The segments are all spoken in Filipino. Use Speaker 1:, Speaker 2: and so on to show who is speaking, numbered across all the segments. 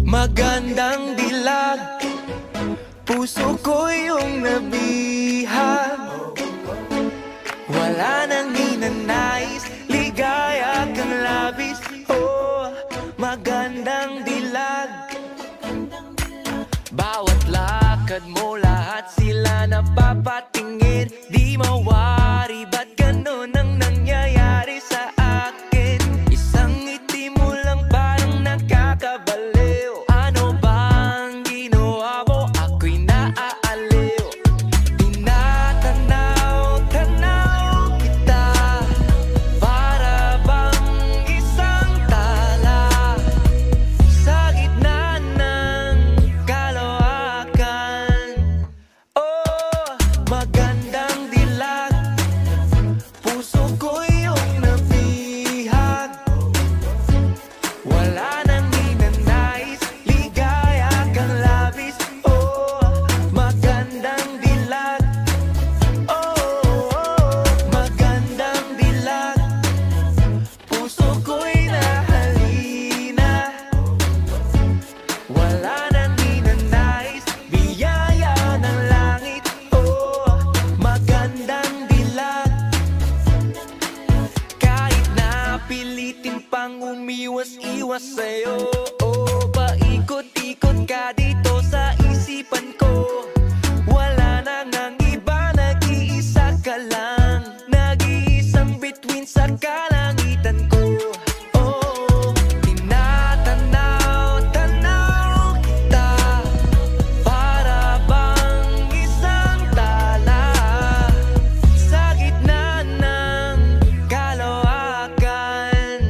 Speaker 1: Magandang dilag, puso ko yung nabihag. Wala nang ninanais, ligaya kang labis. Oh, magandang dilag. Bawat lakad mo, lahat sila napapatingin. Di mawari, ba't ganun ang nangyayari sa akin? Isang ngiti mo lang parang nakakabaliw. Ano bang ginawa mo? Ako'y naaaliw. Tinatanaw-tanaw kita, para bang isang tala sa gitna ng kalawakan. Oh, magandang dilag, puso ko yung nabihag. Wala nang ninanais, ligaya kang labis. Oh, magandang dilag. Oh, magandang dilag, puso ko'y nahalina. Wala nang ninanais, biyaya ng langit. Oh, magandang dilag. Kahit na pilitin pang umiwas-iwas sa'yo, oh, paikot-ikot ka dito sa isipan ko. Wala nang ang iba, nag-iisa ka lang. Nag-iisang bituin sa kalangitan ko. Oh, tinatanaw-tanaw kita, para bang isang tala sa gitna ng kalawakan.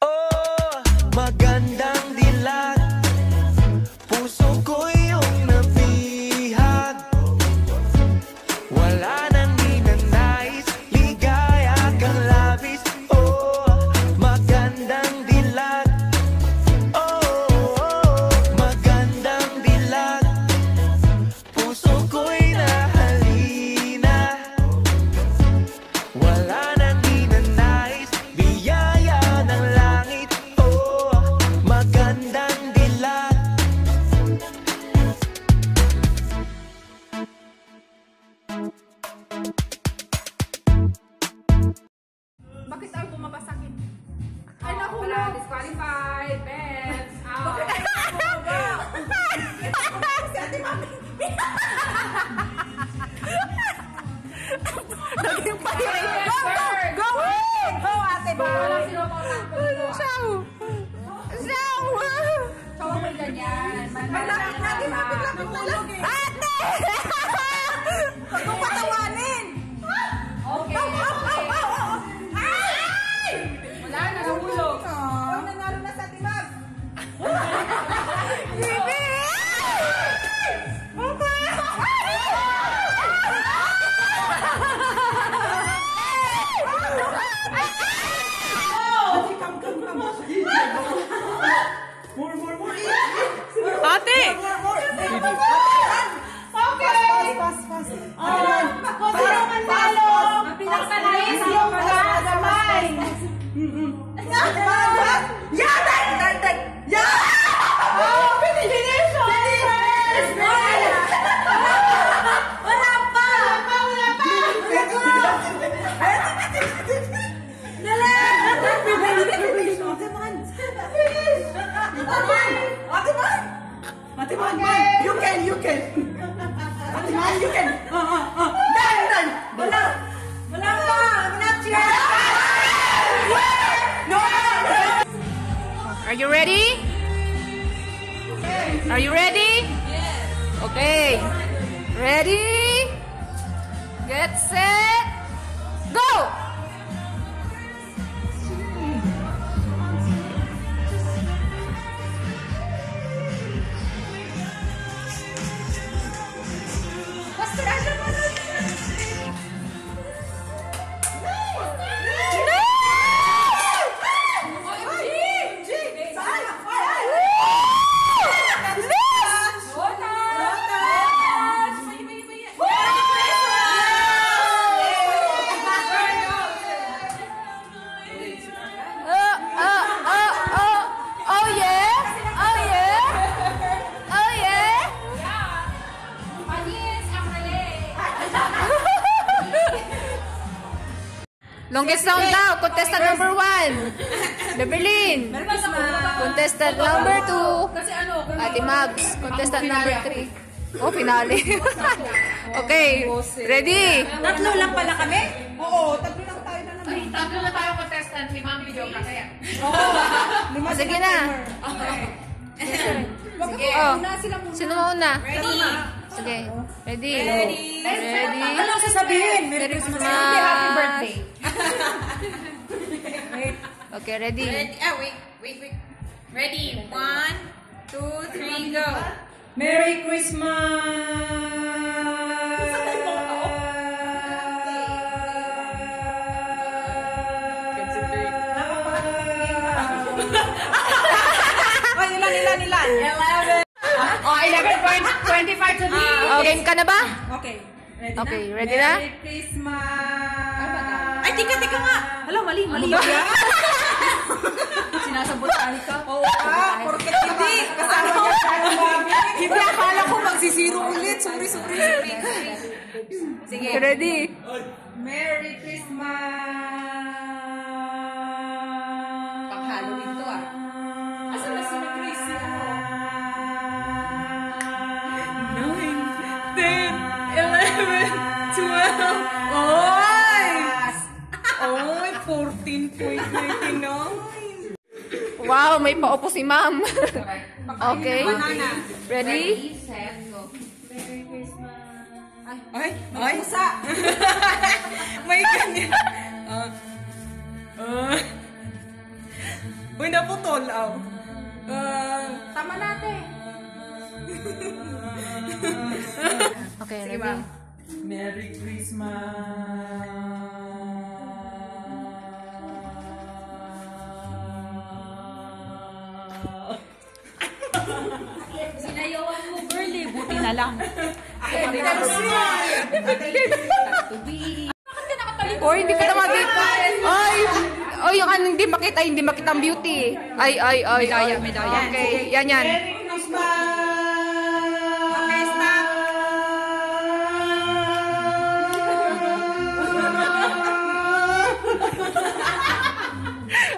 Speaker 1: Oh, magandang dilag, puso ko yung nabihag. Wala nang ninanais, ligaya kang labis. Oh, magandang dilag. Oh, magandang dilag, puso ko'y nahalina. Wala nang ninanais, biyaya ng langit. Oh, magandang dilag.
Speaker 2: Bakit tayo bumabasakit? Ay, nahulog! Disqualified! Bets! Out! Si Ate Mami! Naging pahirin! Go! Go! Go, Ate Mami! Walang sinupaw. Siyaw! Siyaw! Siyaw mo ganyan. Malaki natin Mami lang mahulog eh. Ate! Huwag mong patawanin! Okay. Wala na, nahulog. Oh, nanalo na sa timag. Bibi! Papa! Ate! Okay! Fast. Kung sino man lalo, pinakalain yung kamay. Wala pa! Ate Man, you can. Ate Man, you can. Done. Wala pa. I'm not sure. No. Are you ready? Are you ready? Yes. Okay. Ready? Get set. Go. Longest sound daw. Contestant number 1. Beverlyn. Contestant number 2. Ate Mabs. Contestant number 3. Oh, finale. Okay. Ready?
Speaker 3: Tatlo lang pala kami? Oo, tatlo lang tayo na naman.
Speaker 4: Tatlo na tayo contestant, 5 video ka kaya.
Speaker 3: Lima
Speaker 2: Sige na.
Speaker 3: Sige.
Speaker 2: Oh.
Speaker 3: Una sila muna.
Speaker 2: Sino mauna?
Speaker 3: Ready?
Speaker 2: Sige. Ready?
Speaker 3: Ready? Anong sasabihin? Merry Christmas. Happy birthday.
Speaker 2: Okay, ready?
Speaker 4: Wait. Ready? 1, 2, 3, go.
Speaker 3: Merry Christmas! Ay, ilan? 11.
Speaker 4: Oh, 11.25 to be.
Speaker 2: Game ka na ba?
Speaker 3: Okay. Ready
Speaker 2: Okay,
Speaker 3: na?
Speaker 2: ready na?
Speaker 3: Merry Christmas! Ay, tika nga! Hala, mali yan.
Speaker 4: Sinasabutan ka.
Speaker 3: Oo, porket hindi. Kasama niya tayo, mami. Hindi, akala ko magsisiro ulit. Sorry.
Speaker 2: Sige. Ready?
Speaker 3: Merry Christmas!
Speaker 4: Pang-Halloween to ah. Asan na si Chrissy?
Speaker 3: 9, 10, 11, 12. Oy, 14.99.
Speaker 2: Wow, may paupo si ma'am. Okay. Ready?
Speaker 4: Set, go.
Speaker 3: Ay, pusa. May ganyan. Uy, naputol, aw. Tama natin.
Speaker 2: Okay, ready?
Speaker 3: Merry Christmas.
Speaker 4: Sinayawan mo, girly. Buti na lang.
Speaker 2: Or hindi ka na makita. Ay, yung ano, hindi makita ang beauty. Ay.
Speaker 4: Medaya.
Speaker 2: Okay, yan.
Speaker 3: Merry Christmas. Okay, stop.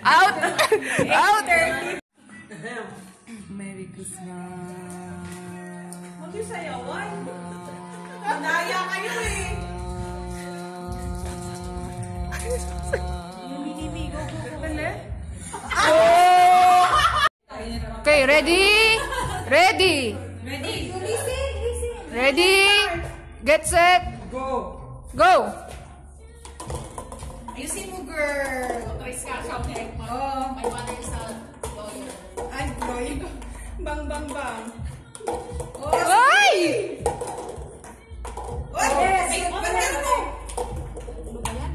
Speaker 2: Out! Out!
Speaker 3: Merry Christmas. Mag-isayawan. Naya kayo eh.
Speaker 2: Okay, ready? Ready? Ready? Get set?
Speaker 3: Go.
Speaker 2: Go!
Speaker 3: Ayusin mo, girl.
Speaker 4: Oh, my mother is a lawyer.
Speaker 3: Ay, boy. Bang.
Speaker 2: Ay!
Speaker 3: Oy, yes. Ganyan mo.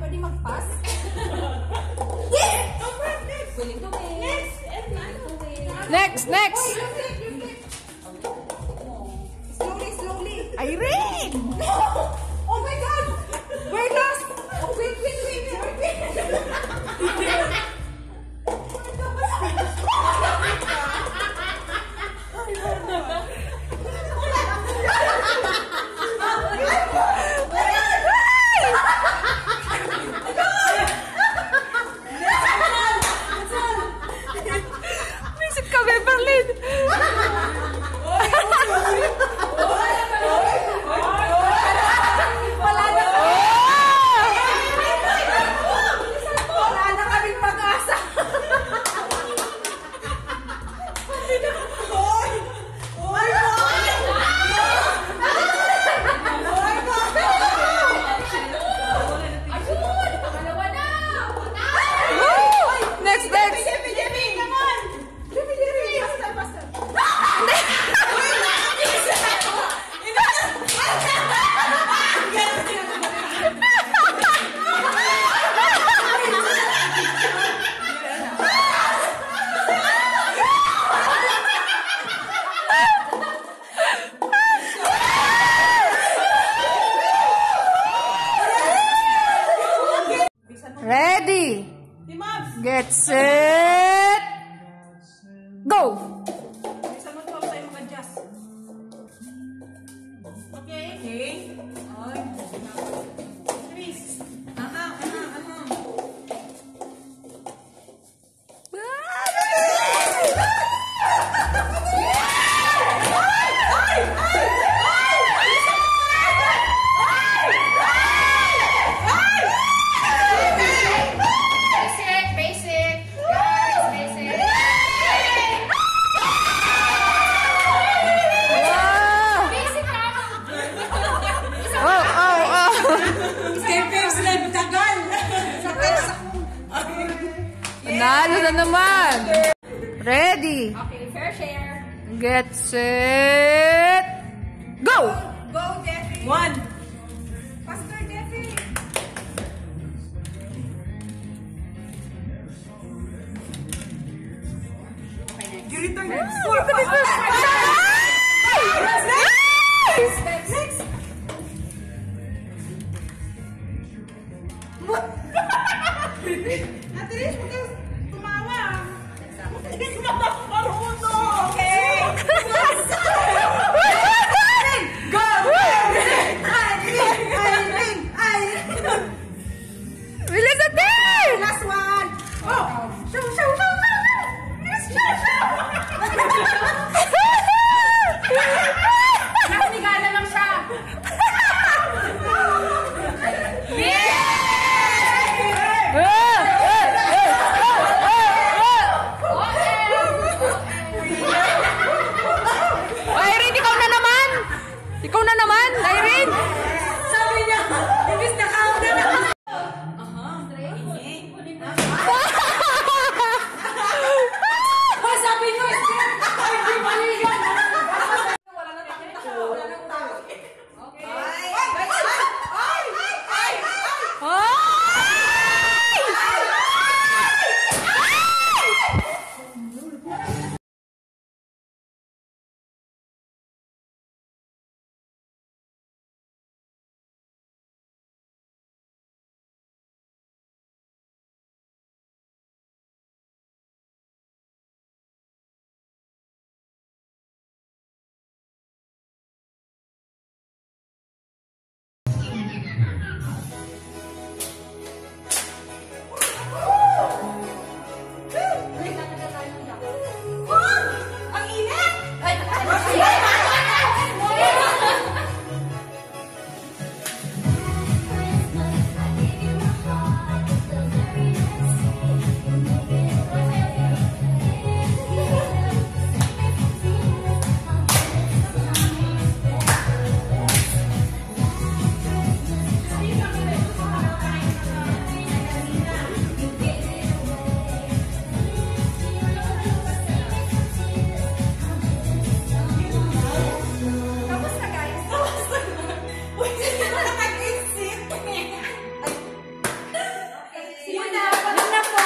Speaker 4: Pwede mag-pass?
Speaker 2: Next!
Speaker 3: Slowly.
Speaker 2: Irene!
Speaker 3: Oh my God. We're lost. Oh, wait.
Speaker 2: Visit ka, Beverlyn!
Speaker 3: Wala na kaming pag-asa.
Speaker 2: Next!
Speaker 4: share.
Speaker 2: Get set. Go!
Speaker 3: Go, Jeffy.
Speaker 2: 1.
Speaker 3: Faster, Jeffy. You return it. 4, 5, 6. Next. Ate Liz, huwag kang tumawa. Hindi ka na marunong. Okay. Go!
Speaker 2: Bilis natin!
Speaker 3: Last one. Oh! Show, show, show, show! Yes, show, show!
Speaker 4: Nakasigala lang siya.
Speaker 2: Irene, ikaw na naman! Ikaw na naman, Irene!
Speaker 3: Sabi niya, imbis na counter na.
Speaker 4: Sabi ko, hindi maligan.
Speaker 3: Wala na takot. Wala na takot. Okay. Ay! Ang init! Tapos na guys. Tapos na. Uy, hindi mo nakag-exit. Yun na. Yun na po.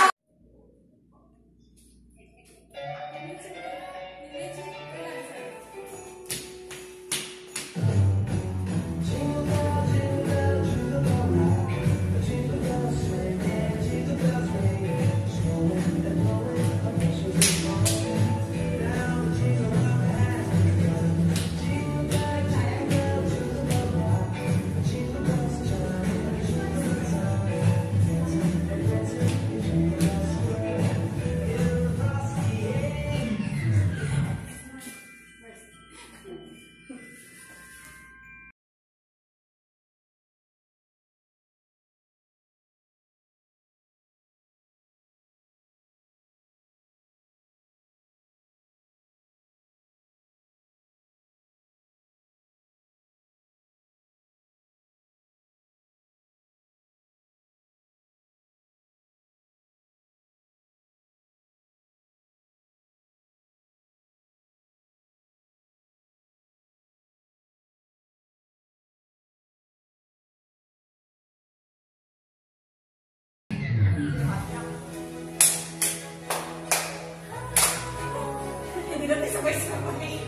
Speaker 3: Hindi natin sabay-sabay.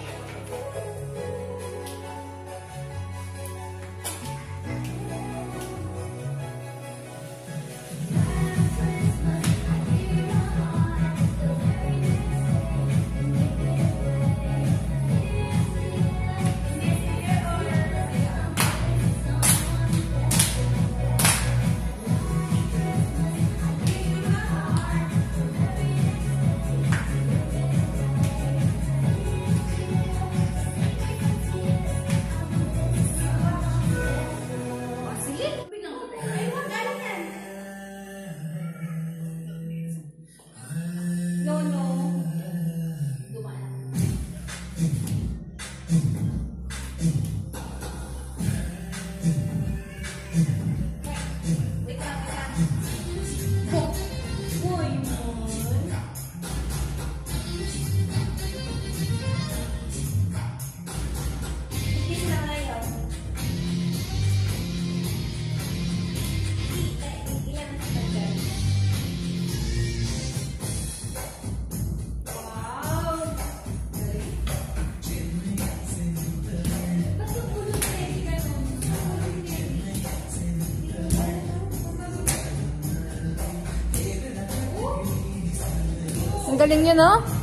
Speaker 2: galing niyo, no?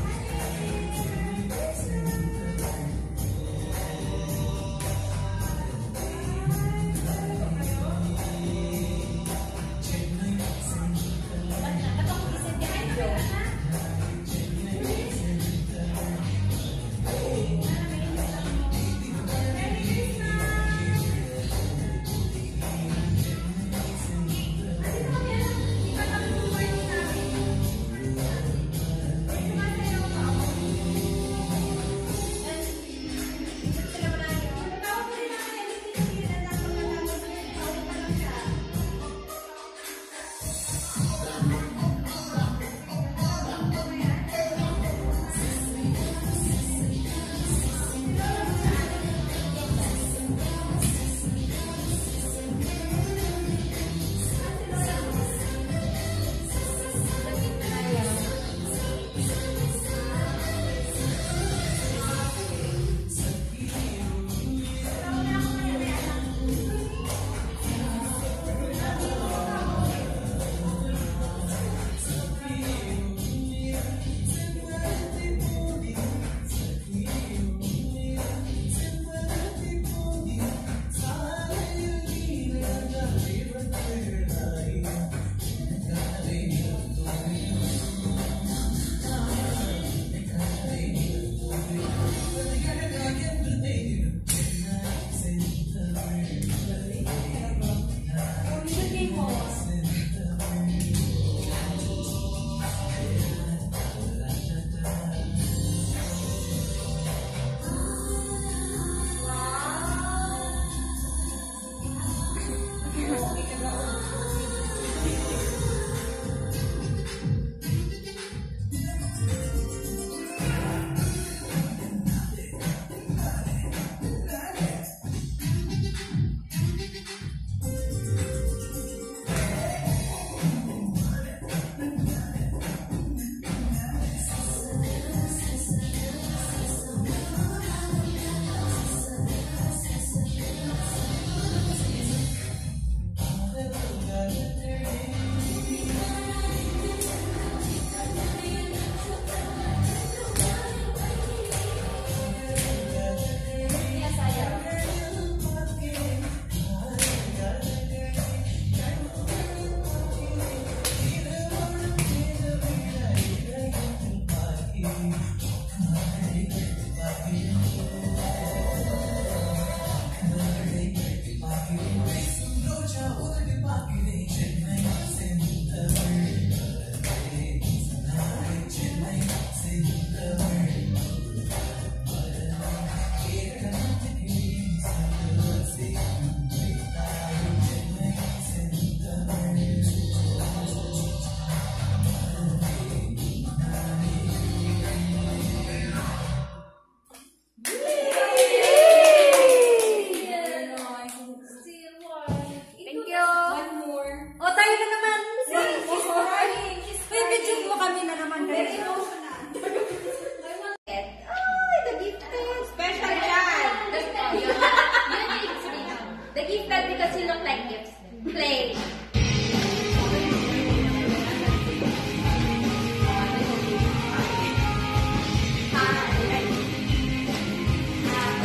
Speaker 5: Because you look like gifts. Play.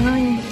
Speaker 2: Ay.